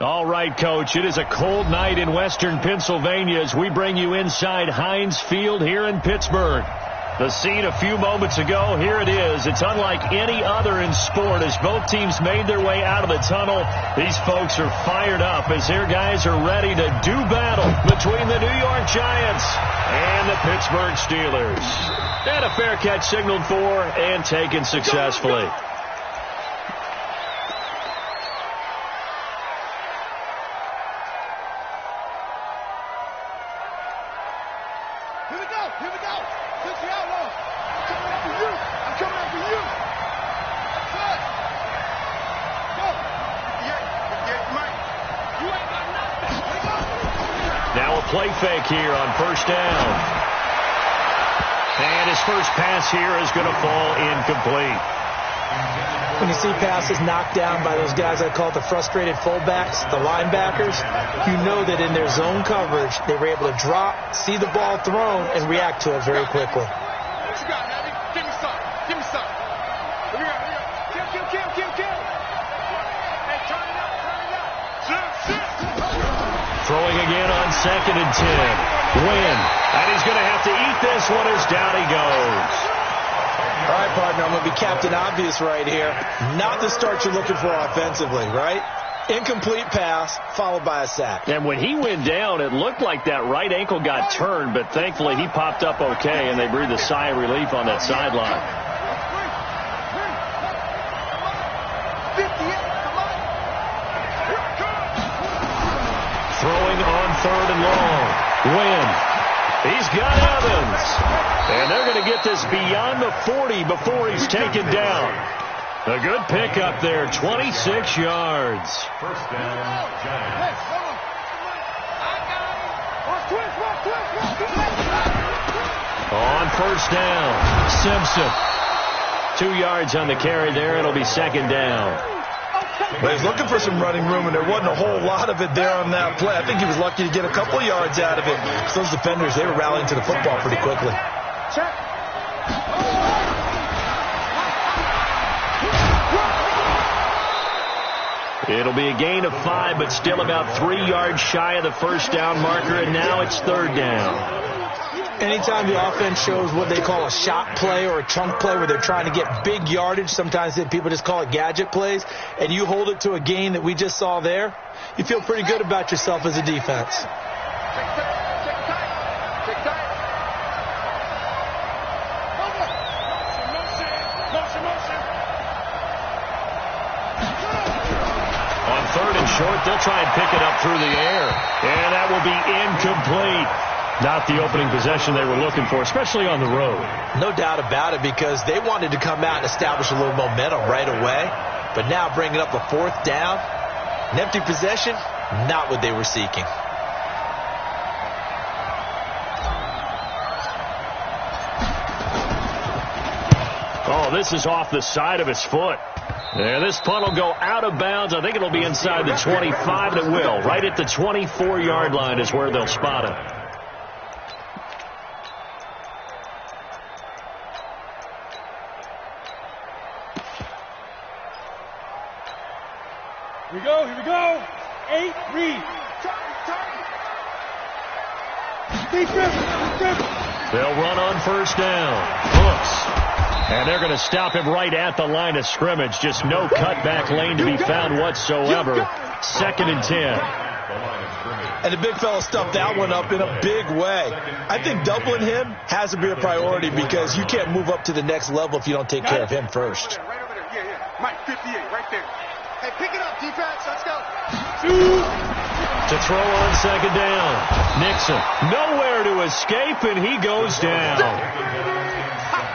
All right, Coach, it is a cold night in western Pennsylvania as we bring you inside Heinz Field here in Pittsburgh. The scene a few moments ago, here it is. It's unlike any other in sport as both teams made their way out of the tunnel. These folks are fired up as their guys are ready to do battle between the New York Giants and the Pittsburgh Steelers. And a fair catch signaled for and taken successfully. Play fake here on first down. And his first pass here is going to fall incomplete. When you see passes knocked down by those guys I call the frustrated fullbacks, the linebackers, you know that in their zone coverage, they were able to drop, see the ball thrown, and react to it very quickly. What you got, Maddie? Give me some. Give me some. Here we go. Kill. Hey, turn it up. Sit. Throwing again on 2nd and 10. Win. And he's going to have to eat this one as down he goes. All right, partner, I'm going to be Captain Obvious right here. Not the start you're looking for offensively, right? Incomplete pass followed by a sack. And when he went down, it looked like that right ankle got turned, but thankfully he popped up okay, and they breathed a sigh of relief on that sideline. Throwing on 3rd and long. Win. He's got Evans. And they're going to get this beyond the 40 before he's taken down. A good pickup there, 26 yards. First down, Giants. On first down, Simpson. 2 yards on the carry there. It'll be 2nd down. But he's looking for some running room, and there wasn't a whole lot of it there on that play. I think he was lucky to get a couple of yards out of it. Those defenders, they were rallying to the football pretty quickly. It'll be a gain of 5, but still about 3 yards shy of the first down marker, and now it's 3rd down. Anytime the offense shows what they call a shot play or a chunk play where they're trying to get big yardage, sometimes people just call it gadget plays, and you hold it to a gain that we just saw there, you feel pretty good about yourself as a defense. On 3rd and short, they'll try and pick it up through the air, and that will be incomplete. Not the opening possession they were looking for, especially on the road. No doubt about it, because they wanted to come out and establish a little momentum right away. But now bringing up a 4th down, an empty possession, not what they were seeking. Oh, this is off the side of his foot. And this punt will go out of bounds. I think it'll be inside the 25, and it will. Right at the 24-yard line is where they'll spot it. Here we go. 8, read. They'll run on first down. Hooks. And they're going to stop him right at the line of scrimmage. Just no cutback lane to be found whatsoever. 2nd and 10. And the big fella stuffed that one up in a big way. I think doubling him has to be a priority because you can't move up to the next level if you don't take care of him first. Right over there. Yeah. Mike, 58, right there. Hey, pick it up, defense. Let's go. To throw on 2nd down. Nixon nowhere to escape, and he goes down.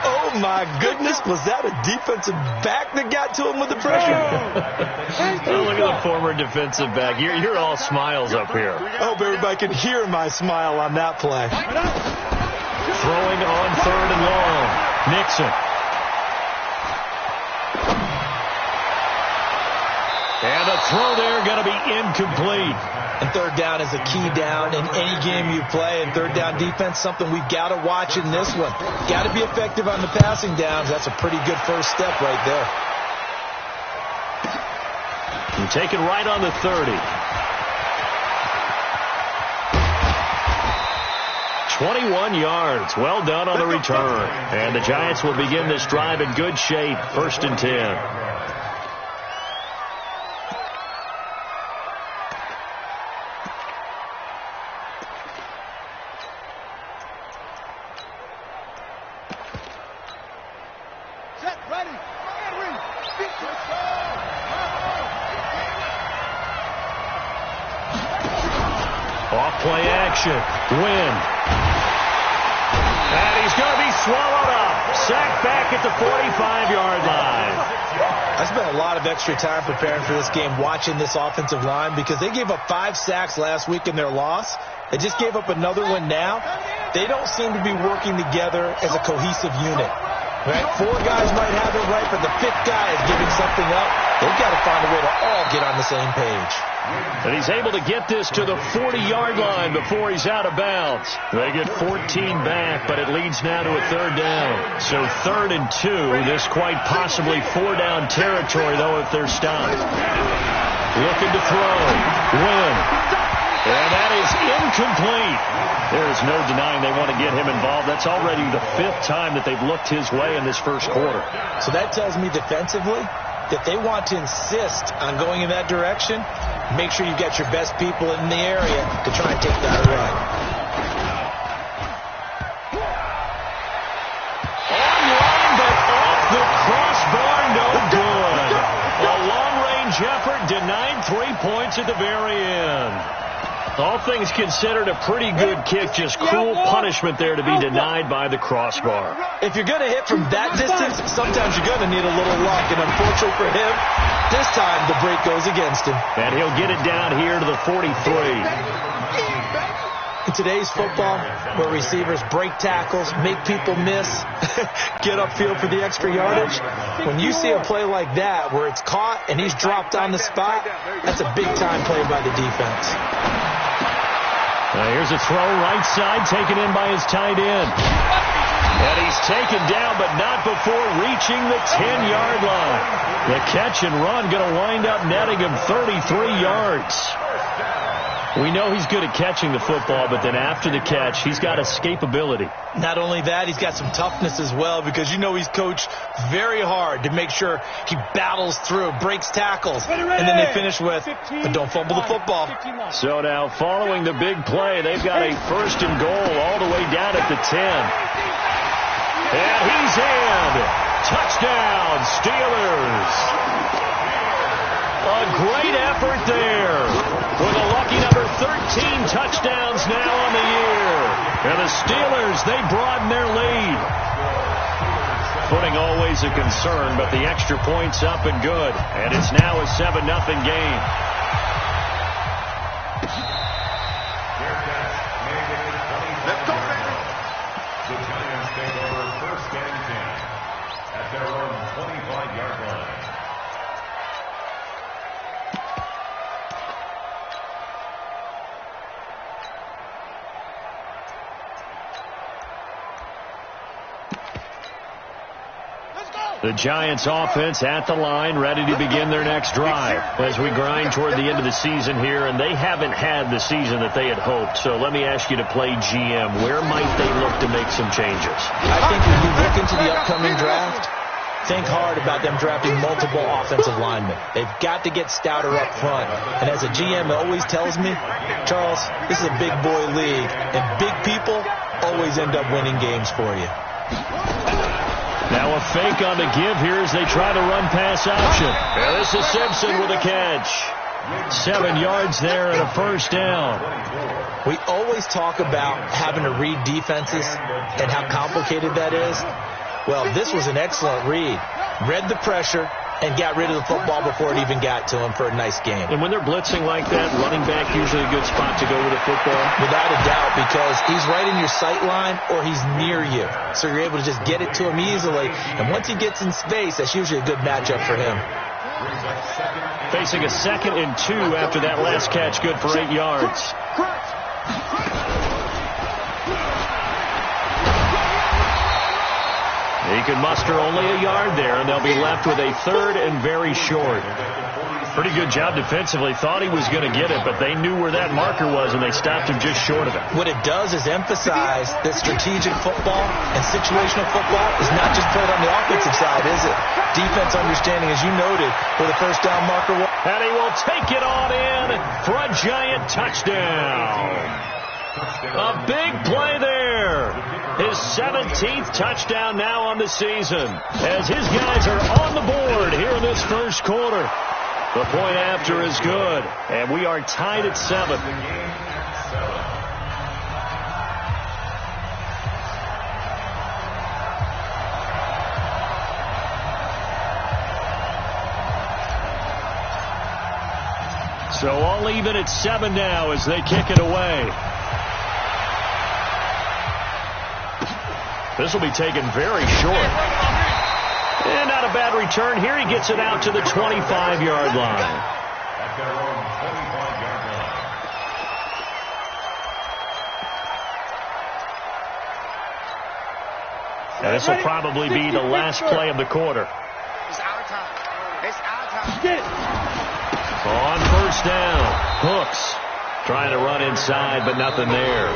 Oh, my goodness. Was that a defensive back that got to him with the pressure? Oh, look at the former defensive back. You're all smiles up here. I hope everybody can hear my smile on that play. Throwing on 3rd and long. Nixon. And the throw there going to be incomplete. And 3rd down is a key down in any game you play. And 3rd down defense, something we've got to watch in this one. Got to be effective on the passing downs. That's a pretty good first step right there. And taken right on the 30. 21 yards. Well done on the return. And the Giants will begin this drive in good shape. 1st and 10. Play action. Win. And he's going to be swallowed up. Sacked back at the 45-yard line. I spent a lot of extra time preparing for this game watching this offensive line because they gave up 5 sacks last week in their loss. They just gave up another one now. They don't seem to be working together as a cohesive unit. Right? 4 guys might have it right, but the 5th guy is giving something up. They've got to find a way to all get on the same page. And he's able to get this to the 40-yard line before he's out of bounds. They get 14 back, but it leads now to a 3rd down. So 3rd and 2. This quite possibly 4-down territory, though, if they're stopped. Looking to throw. Win. And that is incomplete. There is no denying they want to get him involved. That's already the 5th time that they've looked his way in this first quarter. So that tells me defensively that they want to insist on going in that direction. Make sure you've got your best people in the area to try and take that run. Online, but off the crossbar, no good. A long-range effort denied 3 points at the very end. All things considered, a pretty good kick. Just cruel punishment there to be denied by the crossbar. If you're going to hit from that distance, sometimes you're going to need a little luck. And unfortunately for him, this time the break goes against him. And he'll get it down here to the 43. In today's football, where receivers break tackles, make people miss, get upfield for the extra yardage, when you see a play like that where it's caught and he's dropped on the spot, that's a big-time play by the defense. Here's a throw right side, taken in by his tight end. And he's taken down, but not before reaching the 10-yard line. The catch and run going to wind up netting him 33 yards. We know he's good at catching the football, but then after the catch, he's got escapability. Not only that, he's got some toughness as well, because you know he's coached very hard to make sure he battles through, breaks tackles, and then they finish with, but don't fumble the football. So now, following the big play, they've got a 1st and goal all the way down at the 10. And he's in. Touchdown, Steelers. A great effort there with a lucky number 13 touchdowns now on the year. And the Steelers, they broaden their lead. Footing always a concern, but the extra point's up and good. And it's now a 7-0 game. Let's go, baby. The Giants take over 1st and 10 at their own 25-yard line. The Giants offense at the line, ready to begin their next drive as we grind toward the end of the season here, and they haven't had the season that they had hoped. So let me ask you to play GM. Where might they look to make some changes? I think when you look into the upcoming draft, think hard about them drafting multiple offensive linemen. They've got to get stouter up front. And as a GM, it always tells me, Charles, this is a big boy league, and big people always end up winning games for you. Now a fake on the give here as they try to run pass option. And this is Simpson with a catch. 7 yards there and a 1st down. We always talk about having to read defenses and how complicated that is. Well, this was an excellent read. Read the pressure and got rid of the football before it even got to him for a nice game. And when they're blitzing like that, running back usually a good spot to go with the football? Without a doubt, because he's right in your sight line or he's near you. So you're able to just get it to him easily. And once he gets in space, that's usually a good matchup for him. Facing a 2nd and 2 after that last catch, good for 8 yards. He can muster only a yard there, and they'll be left with a 3rd and very short. Pretty good job defensively. Thought he was going to get it, but they knew where that marker was, and they stopped him just short of it. What it does is emphasize that strategic football and situational football is not just played on the offensive side, is it? Defense understanding, as you noted, where the first down marker was. And he will take it on in for a giant touchdown. A big play there. His 17th touchdown now on the season, as his guys are on the board here in this first quarter. The point after is good, and we are tied at 7. So all even at 7 now as they kick it away. This will be taken very short. And not a bad return here. He gets it out to the 25-yard line. At their own 25-yard line. And this will probably be the last play of the quarter. It's our time. It's our time. On first down, Hooks trying to run inside, but nothing there.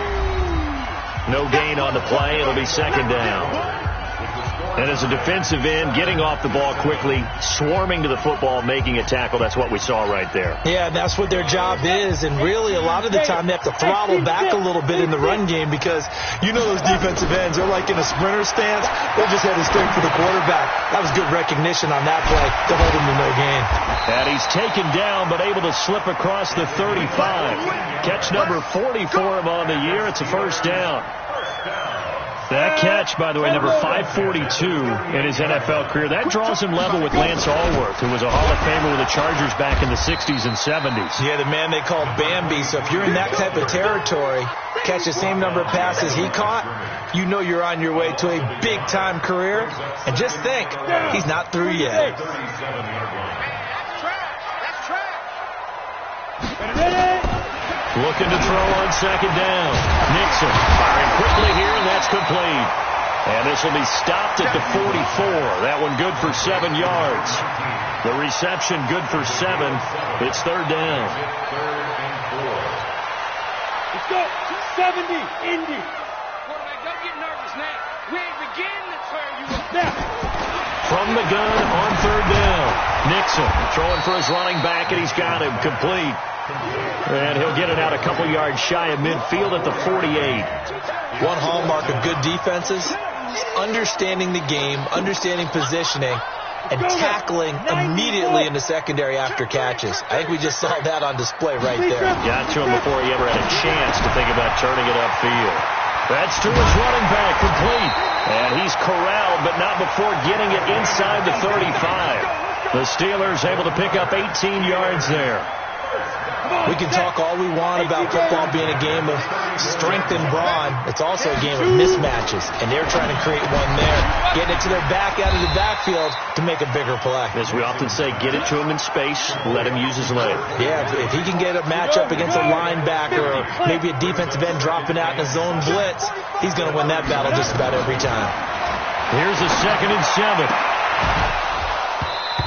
No gain on the play. It'll be second down. And as a defensive end, getting off the ball quickly, swarming to the football, making a tackle, that's what we saw right there. Yeah, that's what their job is. And really, a lot of the time, they have to throttle back a little bit in the run game because you know those defensive ends, they're like in a sprinter stance. They're just heading straight for the quarterback. That was good recognition on that play to hold him to no gain. And he's taken down, but able to slip across the 35. Catch number 40 for him on the year. It's a first down. That catch, by the way, number 542 in his NFL career. That draws him level with Lance Allworth, who was a Hall of Famer with the Chargers back in the 60s and 70s. Yeah, the man they called Bambi. So if you're in that type of territory, catch the same number of passes he caught, you know you're on your way to a big-time career. And just think, he's not through yet. Looking to throw on second down. Nixon firing quickly here, and that's complete. And this will be stopped at the 44. That one good for 7 yards. The reception good for 7. It's third down. Let's go. 270, Indy. Quarterback, don't get nervous now. We ain't beginning to turn you up. Now. From the gun on third down. Nixon throwing for his running back, and he's got him complete. And he'll get it out a couple yards shy of midfield at the 48. One hallmark of good defenses is understanding the game, understanding positioning, and tackling immediately in the secondary after catches. I think we just saw that on display right there. Got to him before he ever had a chance to think about turning it upfield. That's to his running back, complete. And he's corralled, but not before getting it inside the 35. The Steelers able to pick up 18 yards there. We can talk all we want about football being a game of strength and brawn. It's also a game of mismatches, and they're trying to create one there, getting it to their back out of the backfield to make a bigger play. As we often say, get it to him in space, let him use his leg. Yeah, if he can get a matchup against a linebacker or maybe a defensive end dropping out in a zone blitz, he's going to win that battle just about every time. Here's a 2nd and 7.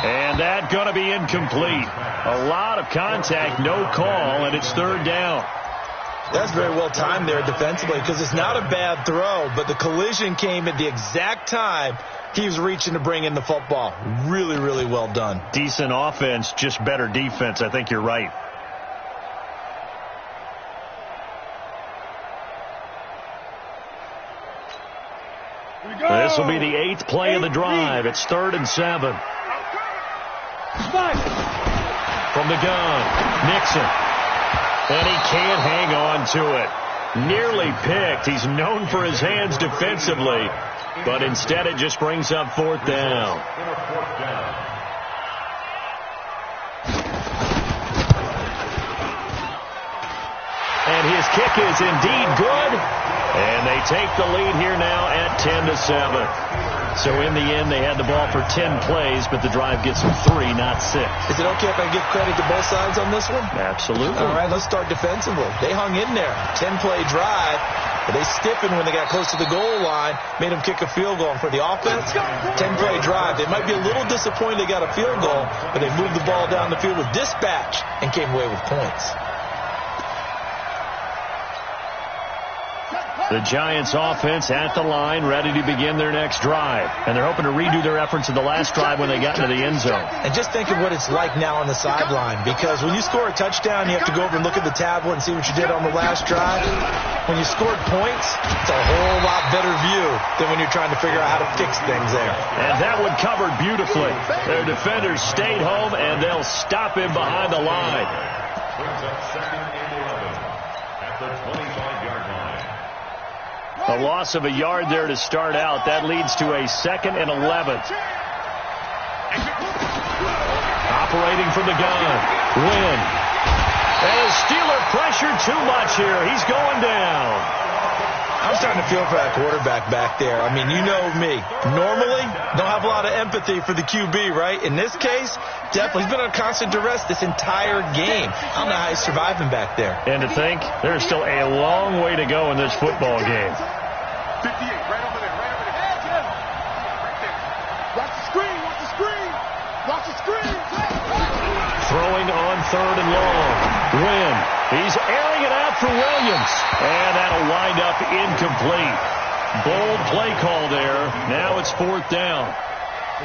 And that going to be incomplete. A lot of contact, no call, and it's third down. That's very well timed there defensively because it's not a bad throw, but the collision came at the exact time he was reaching to bring in the football. Really, really well done. Decent offense, just better defense. I think you're right. This will be the 8th play of the drive. It's 3rd and 7. From the gun, Nixon. And he can't hang on to it. Nearly picked. He's known for his hands defensively, but instead it just brings up 4th down. And his kick is indeed good. And they take the lead here now at 10-7. So in the end, they had the ball for 10 plays, but the drive gets them 3, not 6. Is it okay if I give credit to both sides on this one? Absolutely. All right, let's start defensively. They hung in there. 10-play drive. But they stiffened when they got close to the goal line, made them kick a field goal. And for the offense, 10-play drive. They might be a little disappointed they got a field goal, but they moved the ball down the field with dispatch and came away with points. The Giants offense at the line, ready to begin their next drive. And they're hoping to redo their efforts in the last drive when they got into the end zone. And just think of what it's like now on the sideline, because when you score a touchdown, you have to go over and look at the tablet and see what you did on the last drive. When you scored points, it's a whole lot better view than when you're trying to figure out how to fix things there. And that one covered beautifully. Their defenders stayed home, and they'll stop him behind the line. Brings up 2nd and 11 at the 25-yard line. A loss of a yard there to start out. That leads to a 2nd and 11. Operating from the gun. Win. And a Steeler pressure too much here. He's going down. I'm starting to feel for that quarterback back there. I mean, you know me. Normally, don't have a lot of empathy for the QB, right? In this case, definitely. He's been on constant duress this entire game. I don't know how he's surviving back there. And to think, there's still a long way to go in this football game. 58, right over there, right over there. Right there. Watch the screen, watch the screen. Watch the screen. Throwing on 3rd and long. Win. He's airing it out for Williams. And that'll wind up incomplete. Bold play call there. Now it's 4th down.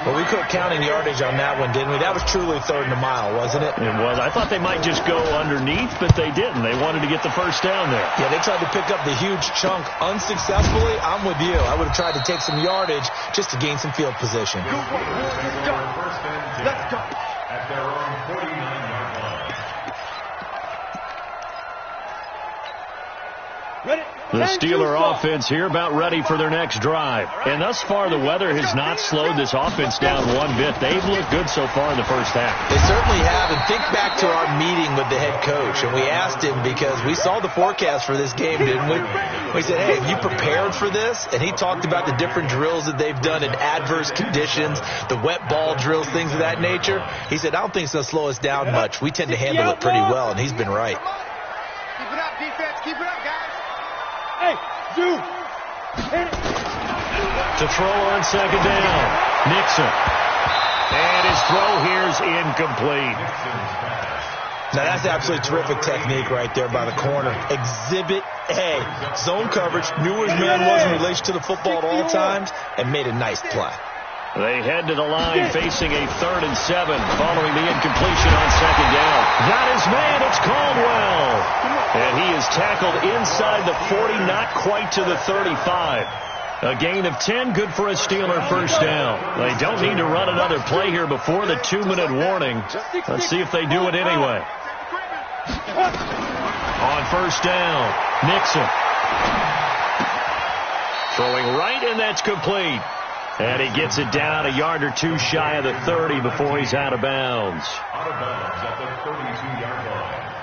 Well, we quit counting yardage on that one, didn't we? That was truly 3rd and a mile, wasn't it? It was. I thought they might just go underneath, but they didn't. They wanted to get the first down there. Yeah, they tried to pick up the huge chunk unsuccessfully. I'm with you. I would have tried to take some yardage just to gain some field position. Let's go. Let's go. At their own 49-yard line. Ready? The Steeler offense here about ready for their next drive. And thus far, the weather has not slowed this offense down one bit. They've looked good so far in the first half. They certainly have. And think back to our meeting with the head coach. And we asked him, because we saw the forecast for this game, didn't we? We said, hey, have you prepared for this? And he talked about the different drills that they've done in adverse conditions, the wet ball drills, things of that nature. He said, I don't think it's going to slow us down much. We tend to handle it pretty well, and he's been right. Keep it up, defense. Keep it up, guys. Hey, dude. To throw on 2nd down. Nixon. And his throw here's incomplete. Now, that's absolutely terrific technique right there by the corner. Exhibit A. Zone coverage, knew where his man was in relation to the football at all times, and made a nice play. They head to the line facing a 3rd and 7 following the incompletion on 2nd down. Got his man. It's Caldwell. And he is tackled inside the 40, not quite to the 35. A gain of 10, good for a Steeler first down. They don't need to run another play here before the 2-minute warning. Let's see if they do it anyway. On 1st down, Nixon. Throwing right, and that's complete. And he gets it down a yard or two shy of the 30 before he's out of bounds. Out of bounds at the 32-yard line.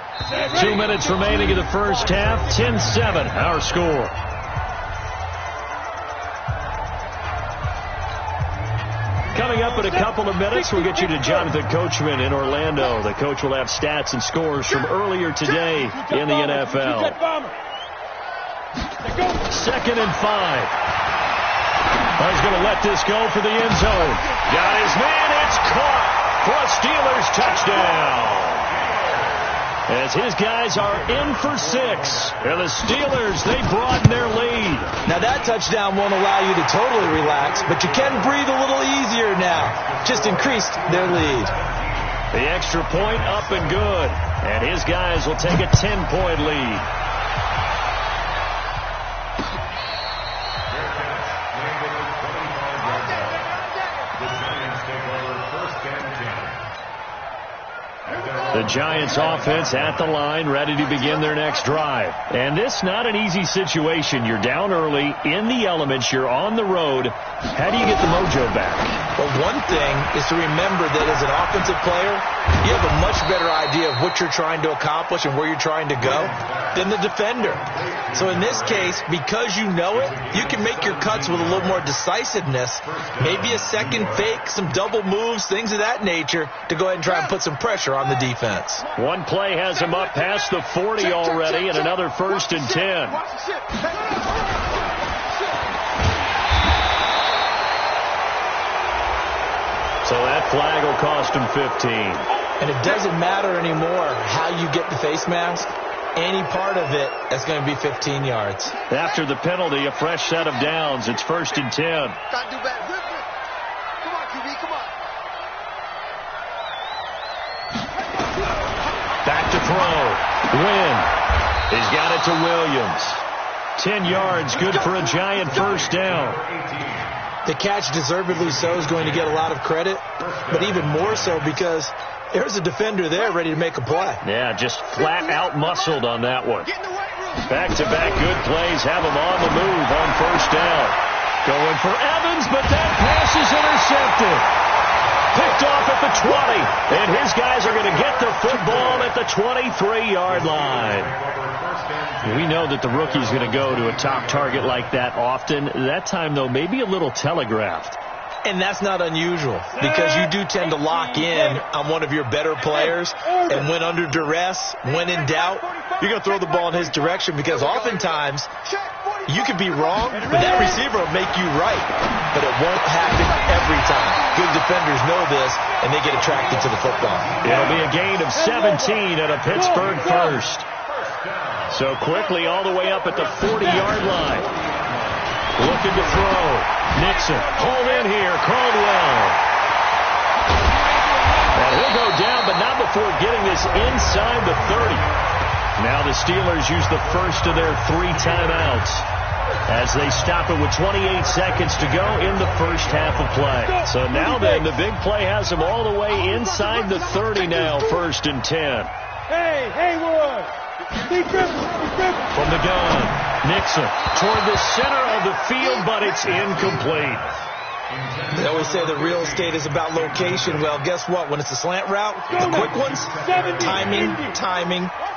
2 minutes remaining in the first half. 10-7, our score. Coming up in a couple of minutes, we'll get you to Jonathan Coachman in Orlando. The coach will have stats and scores from earlier today in the NFL. 2nd and 5. He's going to let this go for the end zone. Got his man. It's caught for a Steelers touchdown. As his guys are in for 6. And the Steelers, they broaden their lead. Now, that touchdown won't allow you to totally relax, but you can breathe a little easier now. Just increased their lead. The extra point up and good. And his guys will take a 10-point lead. The Giants offense at the line, ready to begin their next drive. And this not an easy situation. You're down early, in the elements, you're on the road. How do you get the mojo back? Well, one thing is to remember that as an offensive player, you have a much better idea of what you're trying to accomplish and where you're trying to go than the defender. So in this case, because you know it, you can make your cuts with a little more decisiveness, maybe a second fake, some double moves, things of that nature, to go ahead and try and put some pressure on the defense. defense. One play has him up past the 40 already, and another 1st and 10. So that flag will cost him 15. And it doesn't matter anymore how you get the face mask. Any part of it, that's going to be 15 yards. After the penalty, a fresh set of downs. It's 1st and 10. Gotta do better. Come on, QB, come on. Back to throw. Win. He's got it to Williams. 10 yards, good for a Giant 1st down. The catch, deservedly so, is going to get a lot of credit, but even more so because there's a defender there ready to make a play. Yeah, just flat out muscled on that one. Back-to-back good plays have him on the move on 1st down. Going for Evans, but that pass is intercepted. Picked off at the 20, and his guys are going to get the football at the 23-yard line. We know that the rookie's going to go to a top target like that often. That time, though, maybe a little telegraphed. And that's not unusual because you do tend to lock in on one of your better players, and when under duress, when in doubt, you're going to throw the ball in his direction because oftentimes you could be wrong, but that receiver will make you right. But it won't happen every time. Good defenders know this, and they get attracted to the football. It'll be a gain of 17 at a Pittsburgh 1st. So quickly all the way up at the 40-yard line. Looking to throw. Nixon. Hold in here. Caldwell. And he'll go down, but not before getting this inside the 30. Now the Steelers use the first of their 3 timeouts as they stop it with 28 seconds to go in the first half of play. So now then, the big play has them all the way inside the 30 now, 1st and 10. Hey, Haywood. From the gun, Nixon toward the center of the field, but it's incomplete. They always say the real estate is about location. Well, guess what? When it's a slant route, the quick ones, timing.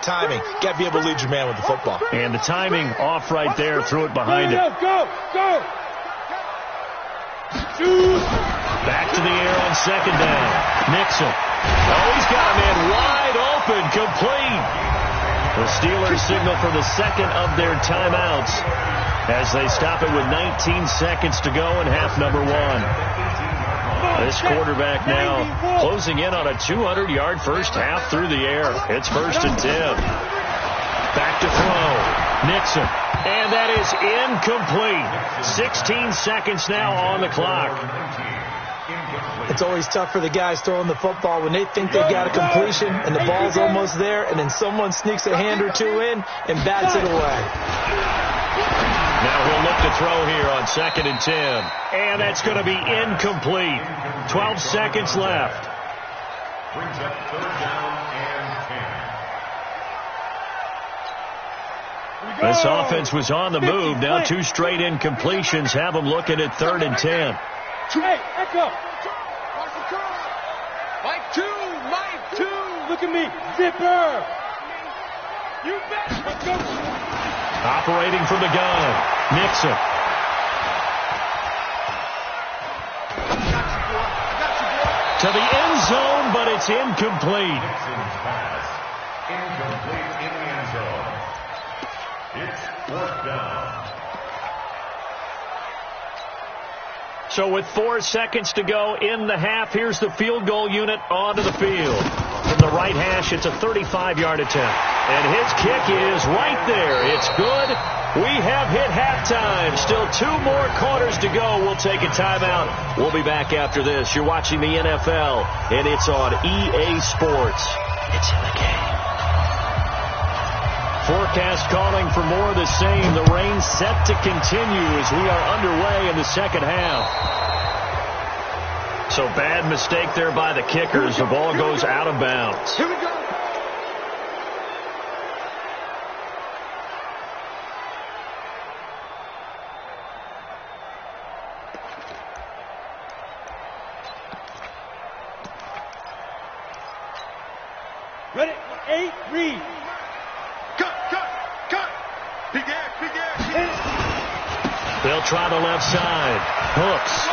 Got to be able to lead your man with the football. And the timing off right there, threw it behind him. Go. Back to the air on 2nd down. Nixon. Oh, he's got a man wide open, complete. The Steelers signal for the second of their timeouts as they stop it with 19 seconds to go in half number 1. This quarterback now closing in on a 200-yard first half through the air. It's 1st and 10. Back to throw. Nixon. And that is incomplete. 16 seconds now on the clock. It's always tough for the guys throwing the football when they think they've got a completion and the ball's almost there, and then someone sneaks a hand or two in and bats it away. Now he'll look to throw here on 2nd and 10. And that's going to be incomplete. 12 seconds left. Brings up 3rd down and 10. This offense was on the move. Now 2 straight incompletions have them looking at 3rd and 10. Hey, echo. Mike 2. Look at me. Zipper. You bet. Let's go. Operating from the gun. Nixon. To the end zone, but it's incomplete. Nixon's pass. Incomplete in the end zone. It's 4th down. So with 4 seconds to go in the half, here's the field goal unit onto the field. From the right hash, it's a 35-yard attempt. And his kick is right there. It's good. We have hit halftime. Still 2 more quarters to go. We'll take a timeout. We'll be back after this. You're watching the NFL, and it's on EA Sports. It's in the game. Forecast calling for more of the same. The rain set to continue as we are underway in the second half. So bad mistake there by the kickers. The ball goes out of bounds. Here we go. Ready? 8, read. Cut. Big air. They'll try the left side. Hooks.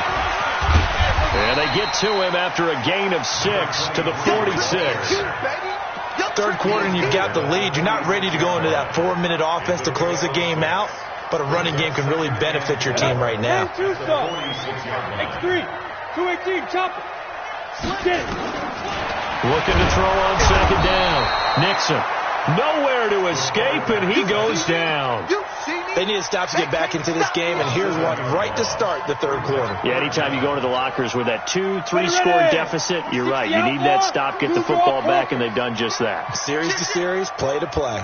And they get to him after a gain of 6 to the 46. Third quarter and you've got the lead. You're not ready to go into that 4-minute offense to close the game out, but a running game can really benefit your team right now. X3, 218, chop it. Get it. Looking to throw on second down. Nixon, nowhere to escape, and he goes down. They need a stop to get back into this game, and here's one right to start the third quarter. Yeah, anytime you go into the lockers with that 2-3 score deficit, you're right. You need that stop, get the football back, and they've done just that. Series to series, play to play.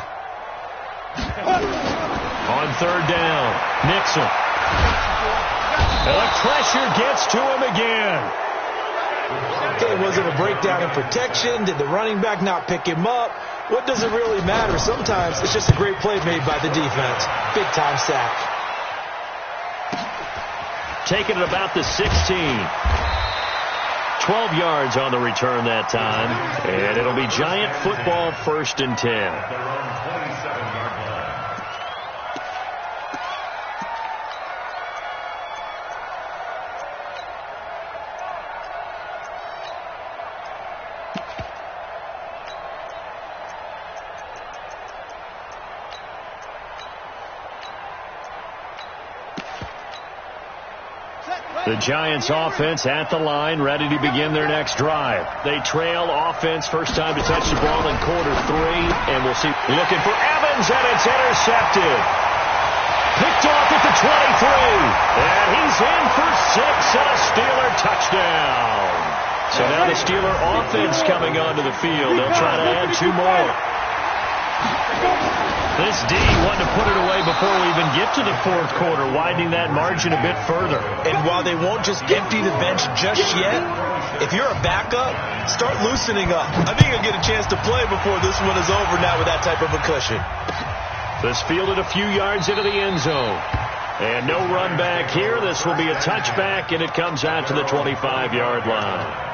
On third down, Nixon. And the pressure gets to him again. Okay, was it a breakdown in protection? Did the running back not pick him up? What does it really matter? Sometimes it's just a great play made by the defense. Big-time sack. Taking it about the 16. 12 yards on the return that time. And it'll be Giant football, 1st and 10. The Giants offense at the line, ready to begin their next drive. They trail offense, first time to touch the ball in quarter 3, and we'll see. Looking for Evans, and it's intercepted. Picked off at the 23, and he's in for 6 and a Steeler touchdown. So now the Steeler offense coming onto the field. They'll try to add 2 more. This D wanted to put it away before we even get to the fourth quarter, widening that margin a bit further. And while they won't just empty the bench just yet, if you're a backup, start loosening up. I think you'll get a chance to play before this one is over now with that type of a cushion. This fielded a few yards into the end zone. And no run back here. This will be a touchback, and it comes out to the 25-yard line.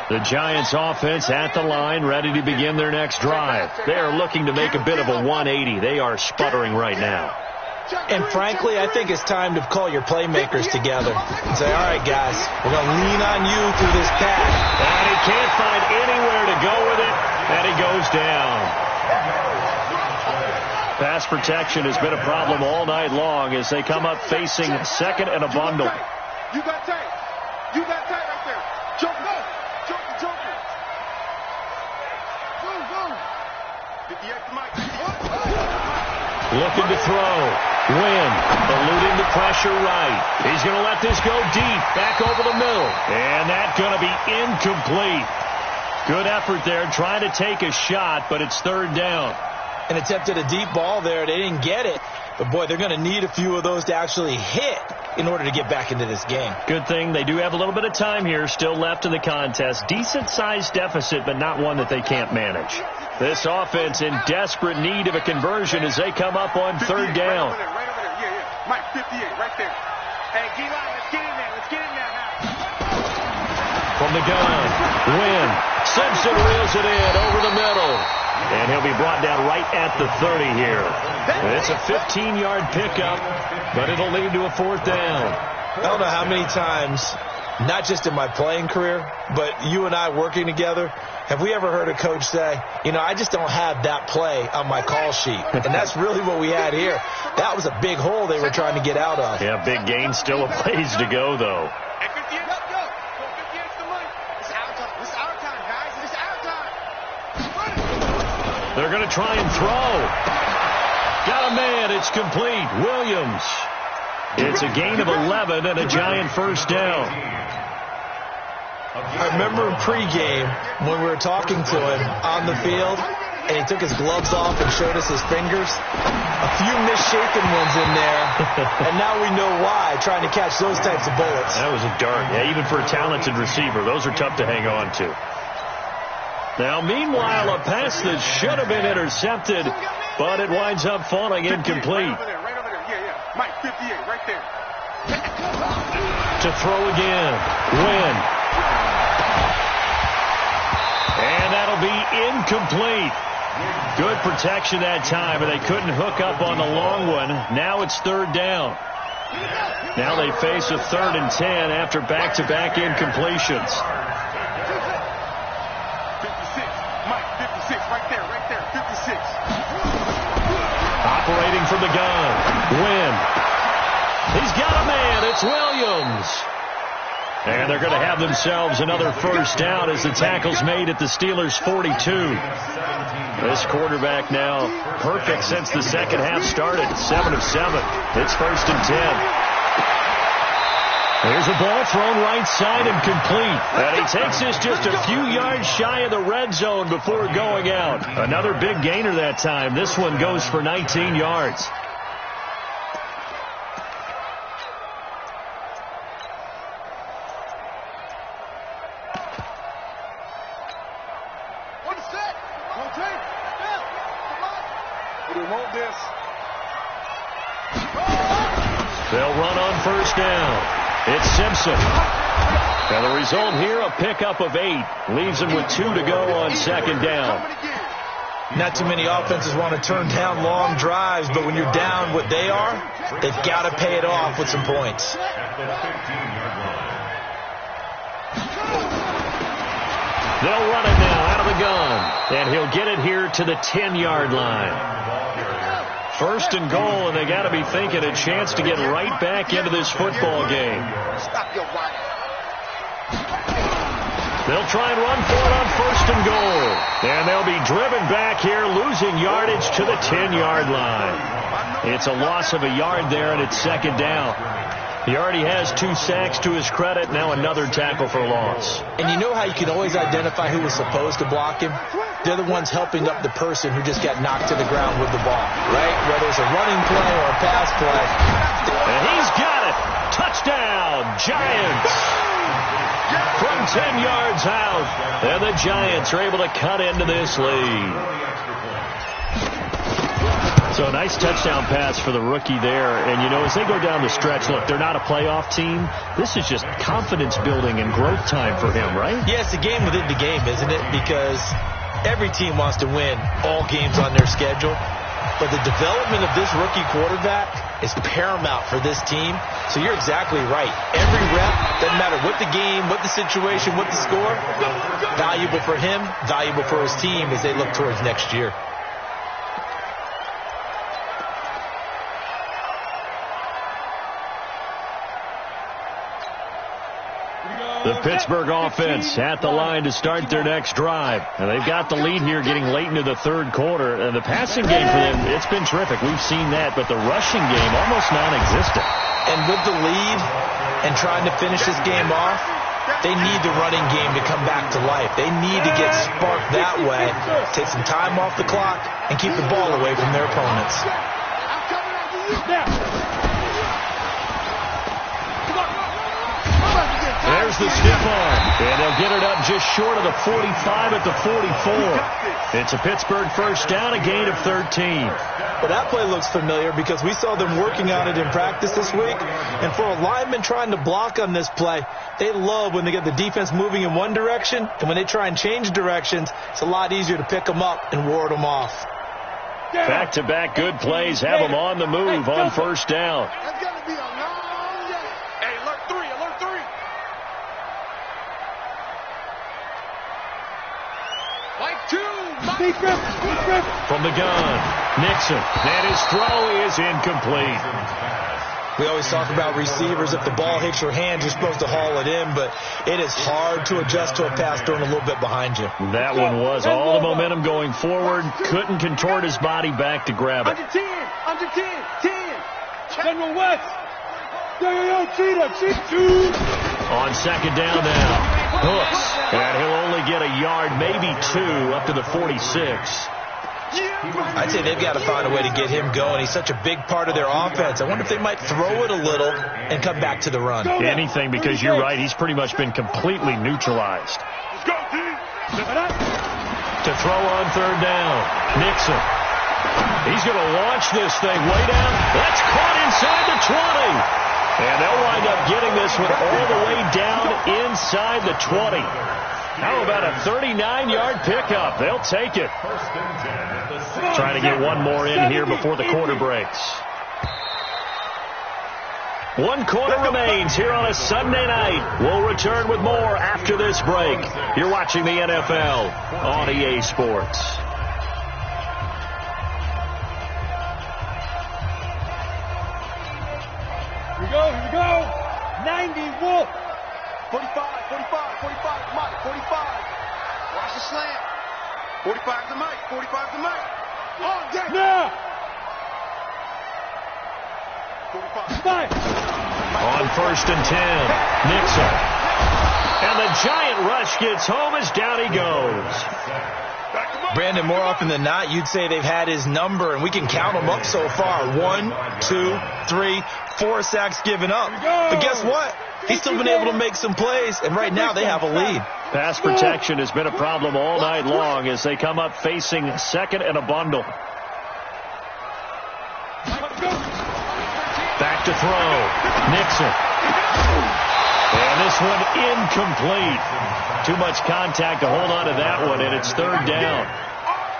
The Giants offense at the line, ready to begin their next drive. They are looking to make a bit of a 180. They are sputtering right now. And frankly, I think it's time to call your playmakers together and say, all right, guys, we're going to lean on you through this pass. And he can't find anywhere to go with it, and he goes down. Pass protection has been a problem all night long as they come up facing second and a bundle. You got tight. You got tight right there. Jump it. Looking to throw. Wynn eluding the pressure right. He's going to let this go deep. Back over the middle. And that's going to be incomplete. Good effort there trying to take a shot, but it's third down. And attempted a deep ball there. They didn't get it. But, boy, they're going to need a few of those to actually hit in order to get back into this game. Good thing they do have a little bit of time here still left in the contest. Decent-sized deficit, but not one that they can't manage. This offense in desperate need of a conversion as they come up on third down. Right over there. Yeah. Mike, 58, right there. Hey, D-line, let's get in there. Let's get in there. From the gun, Wynn. Simpson reels it in over the middle. And he'll be brought down right at the 30 here. It's a 15-yard pickup, but it'll lead to a fourth down. I don't know how many times, not just in my playing career, but you and I working together, have we ever heard a coach say, you know, I just don't have that play on my call sheet. And that's really what we had here. That was a big hole they were trying to get out of. Yeah, big gain, still a ways to go, though. They're going to try and throw. Got a man. It's complete. Williams. It's a gain of 11 and a Giant first down. I remember in pregame when we were talking to him on the field, and he took his gloves off and showed us his fingers. A few misshapen ones in there, and now we know why, trying to catch those types of bullets. That was a dart. Yeah, even for a talented receiver, those are tough to hang on to. Now, meanwhile, a pass that should have been intercepted, but it winds up falling incomplete. Right over there. Yeah. Mike, 58, right there. To throw again. Wynn. And that'll be incomplete. Good protection that time, but they couldn't hook up on the long one. Now it's third down. Now they face a 3rd and 10 after back-to-back incompletions. 56. Mike, 56. Right there. 56. Operating from the gun. Wynn. He's got a man. It's Williams. And they're going to have themselves another first down as the tackle's made at the Steelers' 42. This quarterback now perfect since the second half started. 7 of 7. It's 1st and 10. There's a ball thrown right side and complete. And he takes this just a few yards shy of the red zone before going out. Another big gainer that time. This one goes for 19 yards. They'll run on first down. It's Simpson. And the result here, a pickup of 8. Leaves them with 2 to go on second down. Not too many offenses want to turn down long drives, but when you're down what they are, they've got to pay it off with some points. They'll run it now out of the gun. And he'll get it here to the 10-yard line. 1st and goal, and they got to be thinking a chance to get right back into this football game. They'll try and run for it on 1st and goal. And they'll be driven back here, losing yardage to the 10-yard line. It's a loss of a yard there, and it's second down. He already has 2 sacks to his credit. Now another tackle for loss. And you know how you can always identify who was supposed to block him? They're the ones helping up the person who just got knocked to the ground with the ball, right? Whether it's a running play or a pass play. And he's got it. Touchdown, Giants. From 10 yards out. And the Giants are able to cut into this lead. So a nice touchdown pass for the rookie there. And, you know, as they go down the stretch, look, they're not a playoff team. This is just confidence building and growth time for him, right? Yeah, it's a game within the game, isn't it? Because every team wants to win all games on their schedule. But the development of this rookie quarterback is paramount for this team. So you're exactly right. Every rep, doesn't matter what the game, what the situation, what the score, valuable for him, valuable for his team as they look towards next year. The Pittsburgh offense at the line to start their next drive. And they've got the lead here getting late into the 3rd quarter. And the passing game for them, it's been terrific. We've seen that. But the rushing game, almost non-existent. And with the lead and trying to finish this game off, they need the running game to come back to life. They need to get sparked that way, take some time off the clock, and keep the ball away from their opponents. There's the stiff arm. And they'll get it up just short of the 45 at the 44. It's a Pittsburgh first down, a gain of 13. Well, that play looks familiar because we saw them working on it in practice this week. And for a lineman trying to block on this play, they love when they get the defense moving in one direction. And when they try and change directions, it's a lot easier to pick them up and ward them off. Back-to-back good plays have them on the move on first down. That's going to be a long day. Hey, alert 3, alert 3. Like 2. From the gun, Nixon. And his throw is incomplete. We always talk about receivers. If the ball hits your hand, you're supposed to haul it in, but it is hard to adjust to a pass thrown a little bit behind you. That one was all the momentum going forward. Couldn't contort his body back to grab it. Under 10, under 10, 10. General West. Yo, cheetah, 2. On second down now. Hooks. And he'll only get a yard, maybe 2, up to the 46. I'd say they've got to find a way to get him going. He's such a big part of their offense. I wonder if they might throw it a little and come back to the run. Anything, because you're right. He's pretty much been completely neutralized. Let's go, team. To throw on third down. Nixon. He's going to launch this thing way down. That's caught inside the 20. And they'll wind up getting this one all the way down inside the 20. How about a 39-yard pickup? They'll take it. Trying to get one more in here before the quarter breaks. 1 quarter remains here on a Sunday night. We'll return with more after this break. You're watching the NFL on EA Sports. Here we go. 90, Wolf. 45, Mike, 45. Watch the slant. 45 to Mike, 45 to Mike. Oh, damn. Now. 45. On 1st and 10, Nixon. And the giant rush gets home as down he goes. Brandon, more often than not, you'd say they've had his number, and we can count them up so far. 1, 2, 3, 4 sacks given up. But guess what? He's still been able to make some plays, and right now they have a lead. Pass protection has been a problem all night long as they come up facing 2nd and a bundle. Back to throw. Nixon. And this one incomplete. Too much contact to hold on to that one, and it's 3rd down.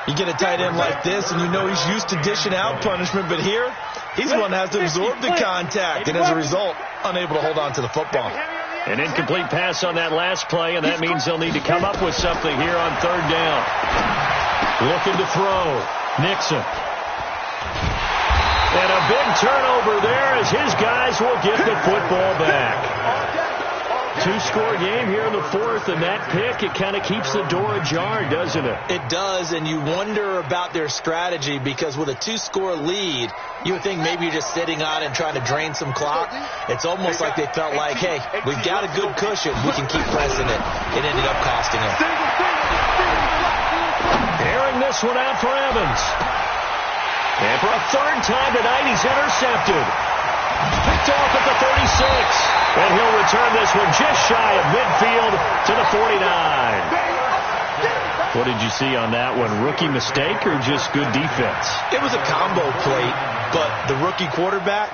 You get a tight end like this, and you know he's used to dishing out punishment, but here, he's the one that has to absorb the contact, and as a result, unable to hold on to the football. An incomplete pass on that last play, and that means they'll need to come up with something here on 3rd down. Looking to throw. Nixon. And a big turnover there as his guys will get the football back. 2-score game here in the 4th, and that pick, it kind of keeps the door ajar, doesn't it? It does, and you wonder about their strategy because with a 2-score lead, you would think maybe you're just sitting on and trying to drain some clock. It's almost like they felt like, hey, we've got a good cushion. We can keep pressing it. It ended up costing them. Airing this one out for Evans. And for a 3rd time tonight, he's intercepted. Picked off at the 36. And he'll return this one just shy of midfield to the 49. What did you see on that one? Rookie mistake or just good defense? It was a combo plate, but the rookie quarterback,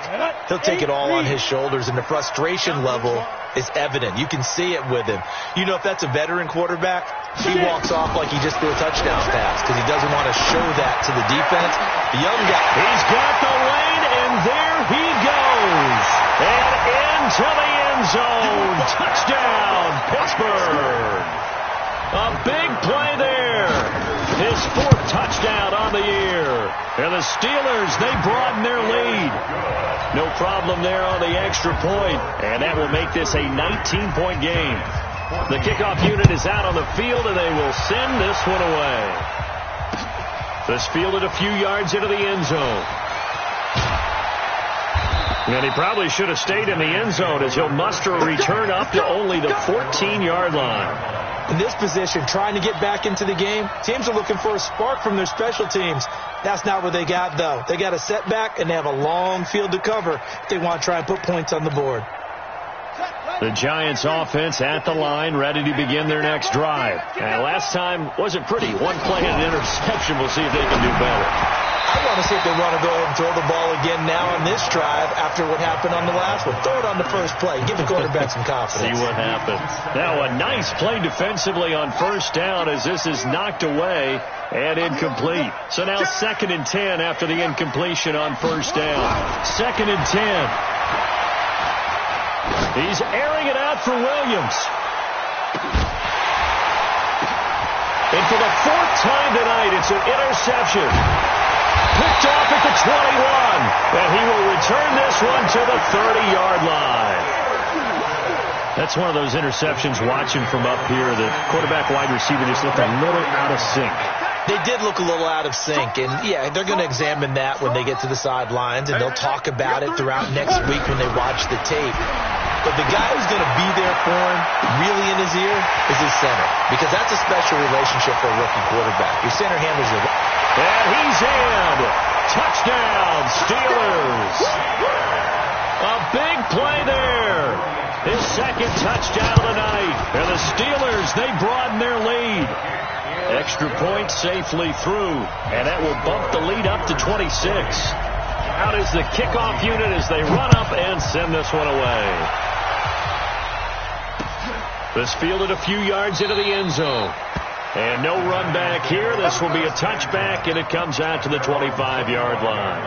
he'll take it all on his shoulders, and the frustration level is evident. You can see it with him. You know, if that's a veteran quarterback, he walks off like he just threw a touchdown pass because he doesn't want to show that to the defense. The young guy, he's got the lane, and there he goes. And into the end zone. Touchdown, Pittsburgh. A big play there. His 4th touchdown on the year. And the Steelers, they broaden their lead. No problem there on the extra point. And that will make this a 19-point game. The kickoff unit is out on the field, and they will send this one away. This fielded a few yards into the end zone. And he probably should have stayed in the end zone as he'll muster a return up to only the 14-yard line. In this position, trying to get back into the game, teams are looking for a spark from their special teams. That's not what they got, though. They got a setback, and they have a long field to cover if they want to try and put points on the board. The Giants offense at the line, ready to begin their next drive. And last time wasn't pretty. 1 play and an interception. We'll see if they can do better. I want to see if they want to go ahead and throw the ball again now on this drive after what happened on the last one. Throw it on the first play. Give the quarterback some confidence. See what happens. Now a nice play defensively on 1st down as this is knocked away and incomplete. So now 2nd and 10 after the incompletion on 1st down. 2nd and 10. He's airing it out for Williams. And for the 4th time tonight, it's an interception. Picked off at the 21. And he will return this one to the 30-yard line. That's one of those interceptions watching from up here. The quarterback wide receiver just looked a little out of sync. They did look a little out of sync, and yeah, they're going to examine that when they get to the sidelines, and they'll talk about it throughout next week when they watch the tape. But the guy who's going to be there for him, really in his ear, is his center, because that's a special relationship for a rookie quarterback. Your center handles your... And he's in. Touchdown, Steelers. A big play there. His 2nd touchdown of the night. And the Steelers, they broaden their lead. Extra point safely through, and that will bump the lead up to 26. Out is the kickoff unit as they run up and send this one away. This fielded a few yards into the end zone. And no run back here. This will be a touchback, and it comes out to the 25-yard line.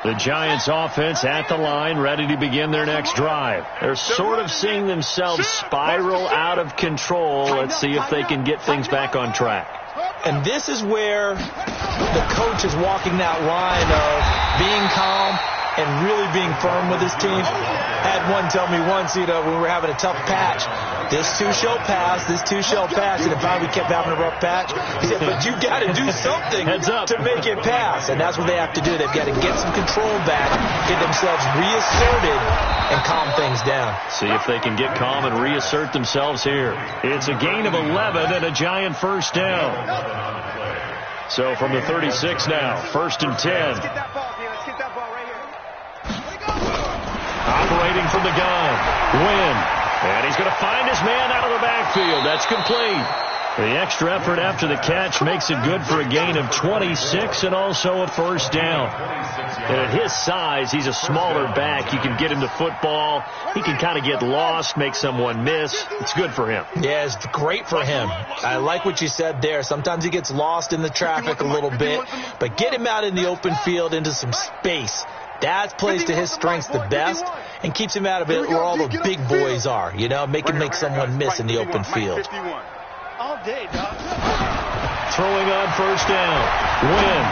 The Giants offense at the line, ready to begin their next drive. They're sort of seeing themselves spiral out of control. Let's see if they can get things back on track. And this is where the coach is walking that line of being calm and really being firm with his team. Had one tell me once, when we were having a tough patch, this too shall pass, this too shall pass. And if we kept having a rough patch, he said, but you got to do something to make it pass. And that's what they have to do. They've got to get some control back, get themselves reasserted, and calm things down. See if they can get calm and reassert themselves here. It's a gain of 11 and a Giant first down. So from the 36 now, 1st and 10. Let's get that ball, Let's get that ball right here. Operating from the gun. Wynn. And he's going to find his man out of the backfield. That's complete. The extra effort after the catch makes it good for a gain of 26 and also a first down. And at his size, he's a smaller back. You can get him to football. He can kind of get lost, make someone miss. It's good for him. Yeah, it's great for him. I like what you said there. Sometimes he gets lost in the traffic a little bit, but get him out in the open field into some space. That plays to his strengths the best and keeps him out of it where all the big boys are, make him make someone miss in the open field. All day, dog. Throwing on first down. Wynn.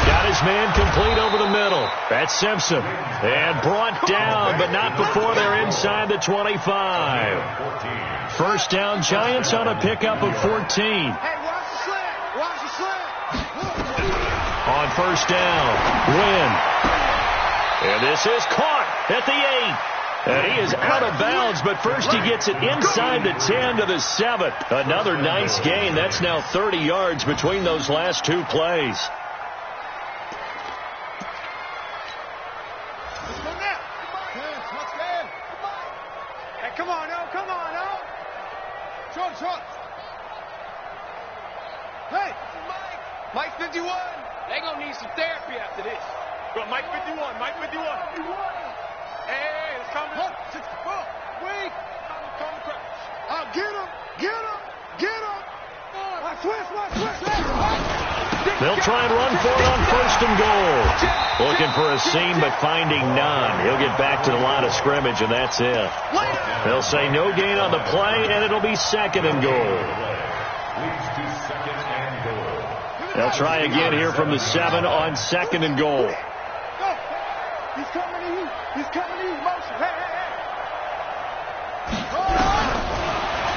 Got his man complete over the middle. That's Simpson. And brought down, but not before they're inside the 25. First down, Giants on a pickup of 14. Hey, watch the slant. Watch the slant. On first down, Wynn. And this is caught at the 8. And he is out of bounds, but first he gets it inside the 10 to the 7. Another nice gain. That's now 30 yards between those last two plays. Hey, come on, no. Short. Hey, Mike 51. They gonna need some therapy after this. Go, Mike 51. Hey, it's coming. 64. Wait. Come crash. Get him. Switch. They'll try and run for it on first and goal. Looking for a seam, but finding none. He'll get back to the line of scrimmage, and that's it. They'll say no gain on the play, and it'll be 2nd and goal. They'll try again here from the 7 on 2nd and goal. He's coming to you. Motion. Hey.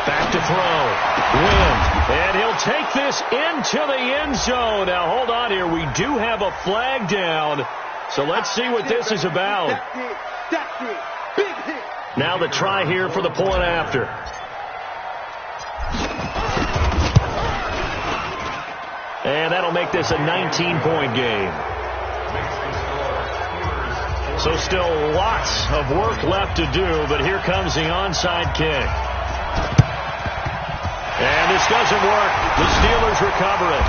Back to throw. Wynn. And he'll take this into the end zone. Now, hold on here. We do have a flag down. So let's see what this is about. That's it. Big hit. Now the try here for the point after. And that'll make this a 19-point game. So still lots of work left to do, but here comes the onside kick. And this doesn't work. The Steelers recover it.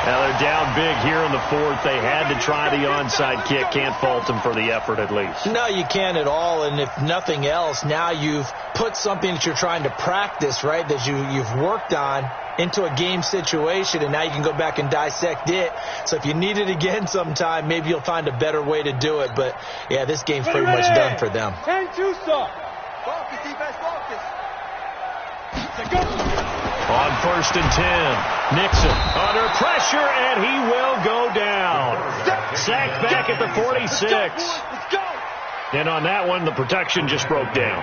Now they're down big here in the 4th. They had to try the onside kick. Can't fault them for the effort at least. No, you can't at all. And if nothing else, now you've put something that you're trying to practice, right, that you've worked on into a game situation, and now you can go back and dissect it. So if you need it again sometime, maybe you'll find a better way to do it. But, yeah, this game's pretty much done for them. 10-2 stop. Focus, defense, focus. On 1st and 10, Nixon under pressure, and he will go down. Sacked back at the 46. And on that one, the protection just broke down.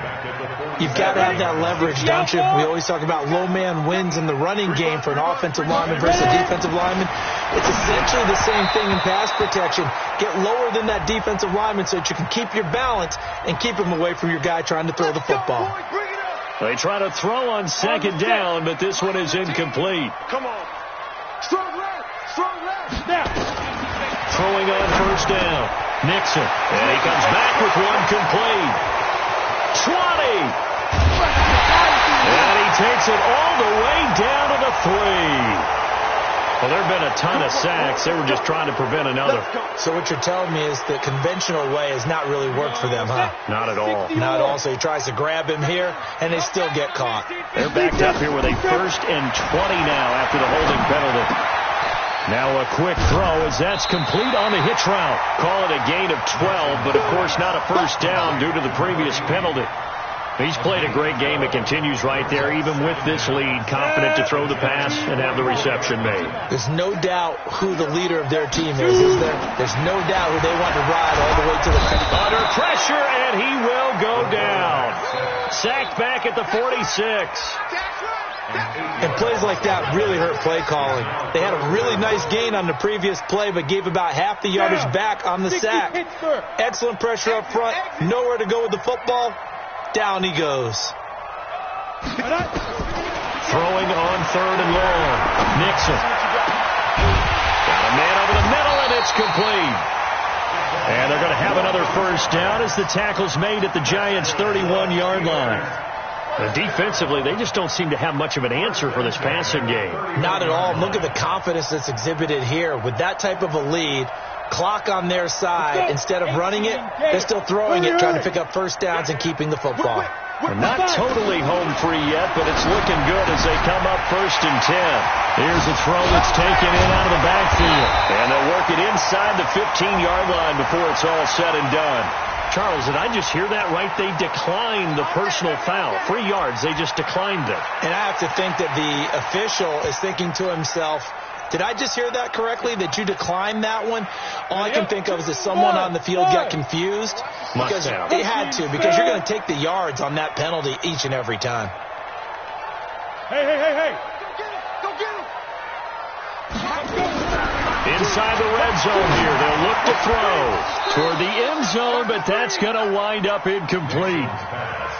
You've got to have that leverage, don't you? We always talk about low man wins in the running game for an offensive lineman versus a defensive lineman. It's essentially the same thing in pass protection. Get lower than that defensive lineman so that you can keep your balance and keep him away from your guy trying to throw the football. They try to throw on 2nd down, but this one is incomplete. Come on. Strong left. Now. Throwing on 1st down. Nixon. And he comes back with one complete. 20. And he takes it all the way down to the 3. Well, there have been a ton of sacks. They were just trying to prevent another. So what you're telling me is the conventional way has not really worked for them, huh? Not at all. Not at all. So he tries to grab him here, and they still get caught. They're backed up here with a 1st and 20 now after the holding penalty. Now a quick throw as that's complete on the hitch route. Call it a gain of 12, but of course not a first down due to the previous penalty. He's played a great game. It continues right there, even with this lead, confident to throw the pass and have the reception made. There's no doubt who the leader of their team is there? There's no doubt who they want to ride all the way to the finish. Under pressure, and he will go down. Sacked back at the 46. And plays like that really hurt play calling. They had a really nice gain on the previous play, but gave about half the yardage back on the sack. Excellent pressure up front. Nowhere to go with the football. Down he goes. Throwing on 3rd and long. Nixon. Got a man over the middle, and it's complete. And they're going to have another first down as the tackle's made at the Giants' 31-yard line. Defensively, they just don't seem to have much of an answer for this passing game. Not at all. Look at the confidence that's exhibited here. With that type of a lead, clock on their side, instead of running it, they're still throwing it, trying to pick up first downs and keeping the football. They're not totally home free yet, but it's looking good as they come up 1st and 10. Here's a throw that's taken in out of the backfield. And they'll work it inside the 15-yard line before it's all said and done. Charles, did I just hear that right? They declined the personal foul. 3 yards, they just declined it. And I have to think that the official is thinking to himself, did I just hear that correctly, that you declined that one? All I can think of is that someone on the field got confused. Because they had to, because you're going to take the yards on that penalty each and every time. Hey. Go get him. Inside the red zone here, they'll look to throw toward the end zone, but that's going to wind up incomplete.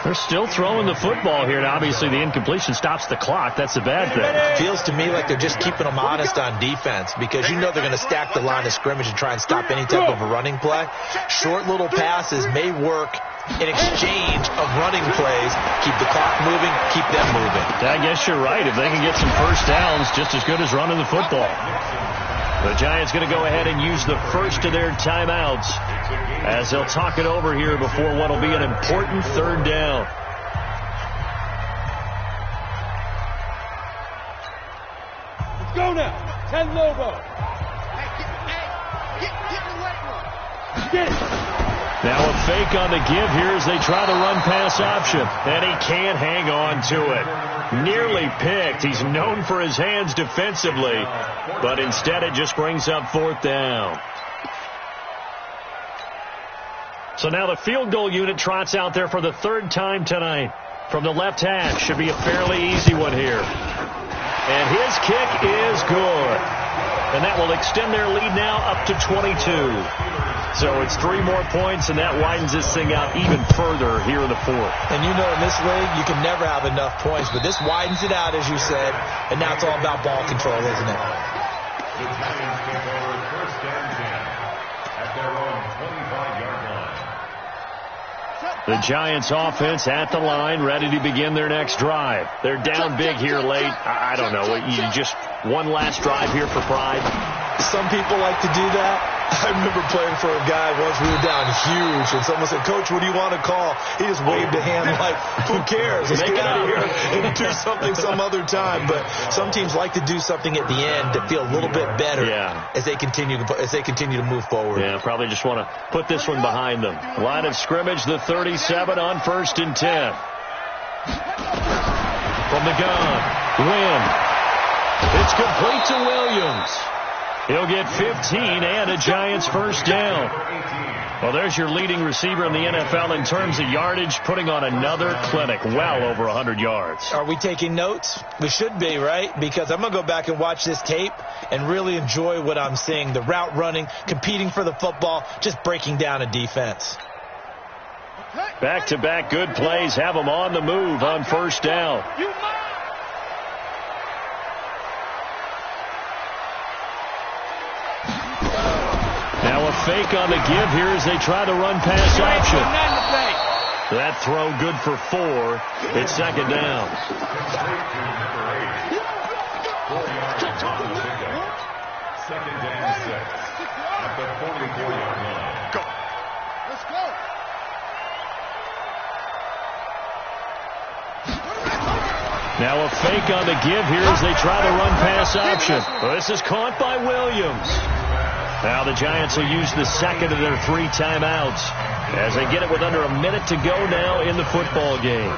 They're still throwing the football here, and obviously the incompletion stops the clock. That's the bad thing. Feels to me like they're just keeping them honest on defense, because you know they're going to stack the line of scrimmage and try and stop any type of a running play. Short little passes may work in exchange of running plays. Keep the clock moving, keep them moving. I guess you're right. If they can get some first downs, just as good as running the football. The Giants going to go ahead and use the first of their timeouts as they'll talk it over here before what will be an important 3rd down. Let's go now. 10 Lobo. Get it. Now a fake on the give here as they try the run-pass option. And he can't hang on to it. Nearly picked. He's known for his hands defensively, but instead it just brings up 4th down. So now the field goal unit trots out there for the 3rd time tonight. From the left hash, should be a fairly easy one here. And his kick is good. And that will extend their lead now up to 22. So it's 3 more points, and that widens this thing out even further here in the 4th. And you know in this league, you can never have enough points, but this widens it out, as you said, and now it's all about ball control, isn't it? The Giants take over 1st and 10 at their own 25-yard line. The Giants offense at the line, ready to begin their next drive. They're down big here late. I don't know. You just one last drive here for pride. Some people like to do that. I remember playing for a guy once. We were down huge, and someone said, "Coach, what do you want to call?" He just waved a hand like, "Who cares? Let's get out of here and do something some other time." But some teams like to do something at the end to feel a little bit better as they continue to move forward. Yeah, probably just want to put this one behind them. Line of scrimmage, the 37 on 1st and 10. From the gun, Wynn. It's complete to Williams. He'll get 15 and a Giants first down. Well, there's your leading receiver in the NFL in terms of yardage, putting on another clinic, well over 100 yards. Are we taking notes? We should be, right? Because I'm going to go back and watch this tape and really enjoy what I'm seeing. The route running, competing for the football, just breaking down a defense. Back-to-back good plays have them on the move on 1st down. Now a fake on the give here as they try the run-pass option. That throw good for 4. It's 2nd down. 2nd and 6 at the 44-yard line. Go. Let's go. Now a fake on the give here as they try the run-pass option. This is caught by Williams. Now the Giants will use the second of their 3 timeouts as they get it with under a minute to go now in the football game.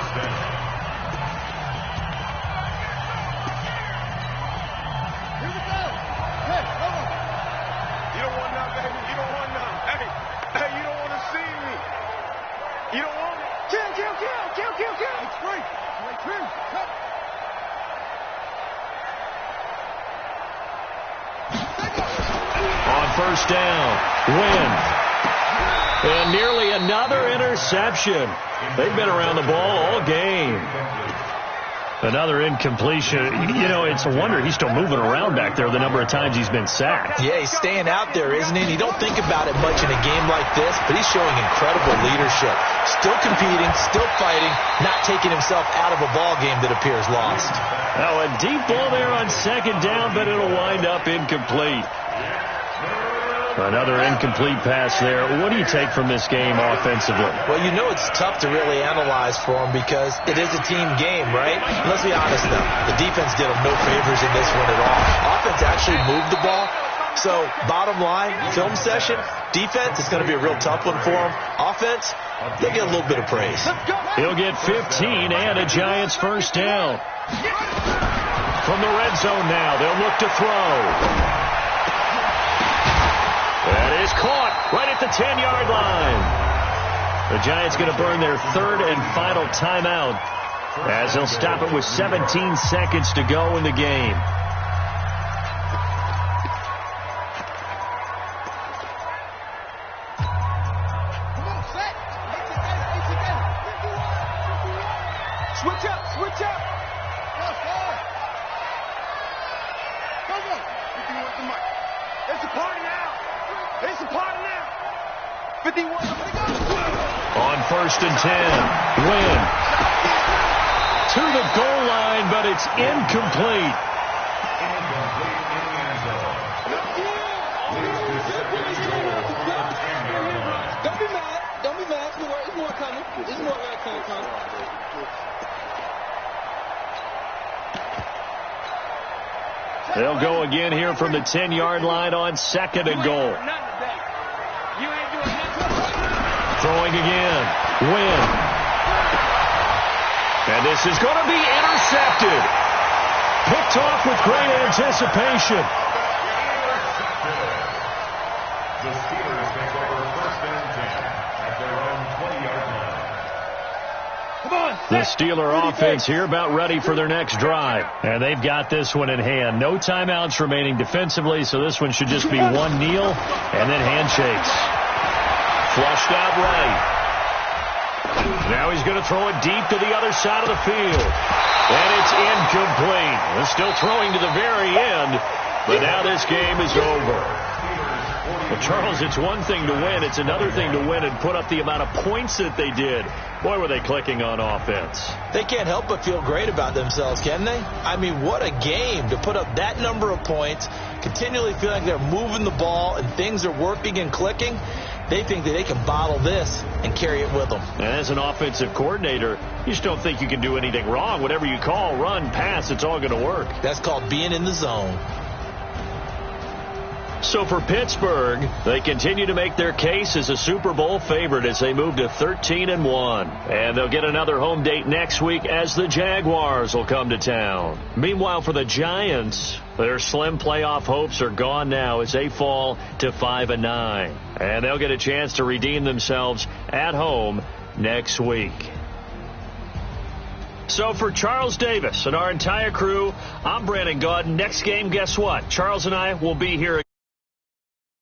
First down, Wynn. And nearly another interception. They've been around the ball all game. Another incompletion. You know, it's a wonder he's still moving around back there the number of times he's been sacked. Yeah, he's staying out there, isn't he? And you don't think about it much in a game like this, but he's showing incredible leadership. Still competing, still fighting, not taking himself out of a ball game that appears lost. Now a deep ball there on second down, but it'll wind up incomplete. Another incomplete pass there. What do you take from this game offensively? Well, you know it's tough to really analyze for them because it is a team game, right? Let's be honest, though. The defense did them no favors in this one at all. Offense actually moved the ball. So, bottom line, film session, defense, it's going to be a real tough one for them. Offense, they get a little bit of praise. He'll get 15 and a Giants first down. From the red zone now, they'll look to throw. That is caught right at the 10-yard line. The Giants going to burn their 3rd and final timeout as they'll stop it with 17 seconds to go in the game. Switch up, switch up. Go, go. It's a party now. It's a party now. 51. On 1st and 10, Wynn. To the goal line, but it's incomplete. Don't be mad. Don't be mad. It's more coming. It's more coming. They'll go again here from the 10-yard line on 2nd and goal. Throwing again. Wynn. And this is going to be intercepted. Picked off with great anticipation. The Steelers take over 1st and 10 at their own 20-yard line. The Steeler offense here about ready for their next drive. And they've got this one in hand. No timeouts remaining defensively, so this one should just be one kneel and then handshakes. Flushed out right. Now he's going to throw it deep to the other side of the field. And it's incomplete. They're still throwing to the very end, but now this game is over. Well, Charles, it's one thing to win. It's another thing to win and put up the amount of points that they did. Boy, were they clicking on offense. They can't help but feel great about themselves, can they? I mean, what a game to put up that number of points, continually feel like they're moving the ball and things are working and clicking. They think that they can bottle this and carry it with them. And as an offensive coordinator, you just don't think you can do anything wrong. Whatever you call, run, pass, it's all going to work. That's called being in the zone. So for Pittsburgh, they continue to make their case as a Super Bowl favorite as they move to 13-1. And they'll get another home date next week as the Jaguars will come to town. Meanwhile, for the Giants, their slim playoff hopes are gone now as they fall to 5-9. And they'll get a chance to redeem themselves at home next week. So for Charles Davis and our entire crew, I'm Brandon Gaudin. Next game, guess what? Charles and I will be here again.